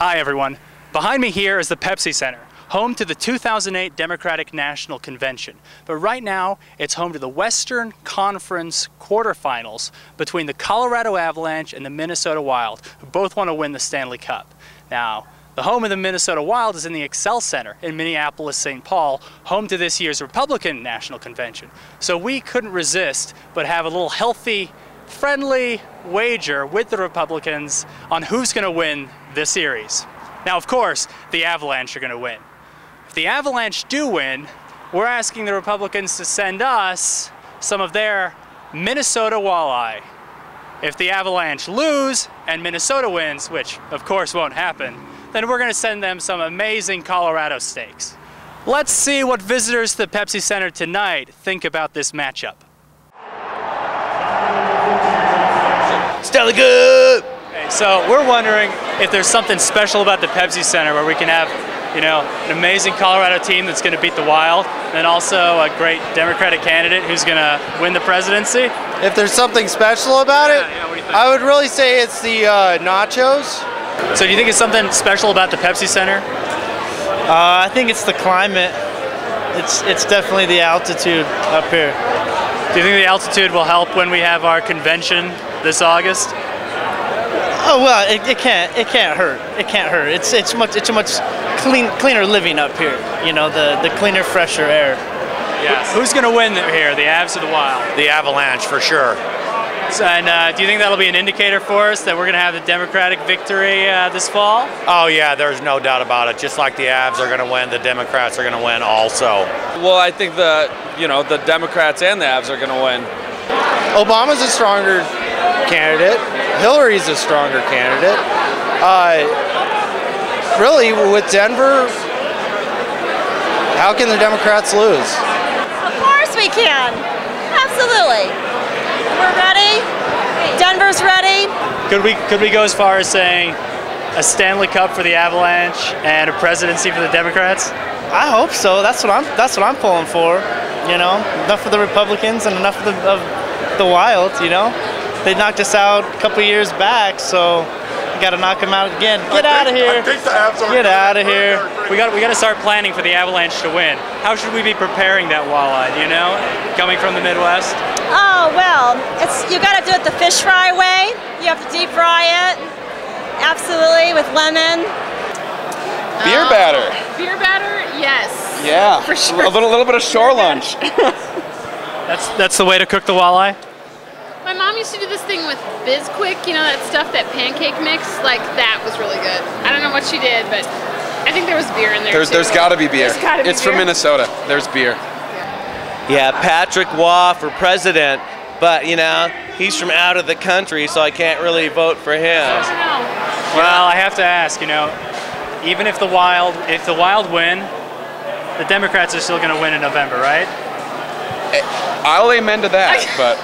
Hi everyone. Behind me here is the Pepsi Center, home to the 2008 Democratic National Convention. But right now, it's home to the Western Conference quarterfinals between the Colorado Avalanche and the Minnesota Wild, who both want to win the Stanley Cup. Now, the home of the Minnesota Wild is in the Xcel Center in Minneapolis-St. Paul, home to this year's Republican National Convention. So we couldn't resist but have a little healthy, friendly wager with the Republicans on who's going to win this series. Now, of course, the Avalanche are going to win. If the Avalanche do win, we're asking the Republicans to send us some of their Minnesota walleye. If the Avalanche lose and Minnesota wins, which of course won't happen, then we're going to send them some amazing Colorado steaks. Let's see what visitors to the Pepsi Center tonight think about this matchup. Stanley Cup! So we're wondering if there's something special about the Pepsi Center where we can have, an amazing Colorado team that's going to beat the Wild, and also a great Democratic candidate who's going to win the presidency. If there's something special about it, what do you think? I would really say it's the nachos. So do you think it's something special about the Pepsi Center? I think it's the climate. It's definitely the altitude up here. Do you think the altitude will help when we have our convention this August? Oh well, it can't hurt. It can't hurt. It's a much cleaner living up here. The cleaner, fresher air. Yes. Who's going to win here, the Avs or the Wild? The Avalanche, for sure. And do you think that'll be an indicator for us that we're going to have the Democratic victory this fall? Oh yeah, there's no doubt about it. Just like the Avs are going to win, the Democrats are going to win also. Well, I think the Democrats and the Avs are going to win. Obama's a stronger candidate. Hillary's a stronger candidate. Really, with Denver, how can the Democrats lose? Of course we can. Absolutely. We're ready. Denver's ready. Could we go as far as saying a Stanley Cup for the Avalanche and a presidency for the Democrats? I hope so. That's what I'm pulling for. Enough for the Republicans and enough of the Wild. They knocked us out a couple years back, so we got to knock them out again. Get out of here! Get out of here! We got to start planning for the Avalanche to win. How should we be preparing that walleye? Coming from the Midwest. Oh well, you got to do it the fish fry way. You have to deep fry it, absolutely, with lemon. Beer batter. Beer batter, yes. Yeah, for sure. A little bit of shore lunch. That's the way to cook the walleye. My mom used to do this thing with Bizquick, that stuff, that pancake mix. Like, that was really good. I don't know what she did, but I think there was beer in there. There's got to be beer. It's from Minnesota. There's beer. Yeah, Patrick Waugh for president, but he's from out of the country, so I can't really vote for him. Well, I have to ask, even if the Wild win, the Democrats are still going to win in November, right? I'll amen to that, but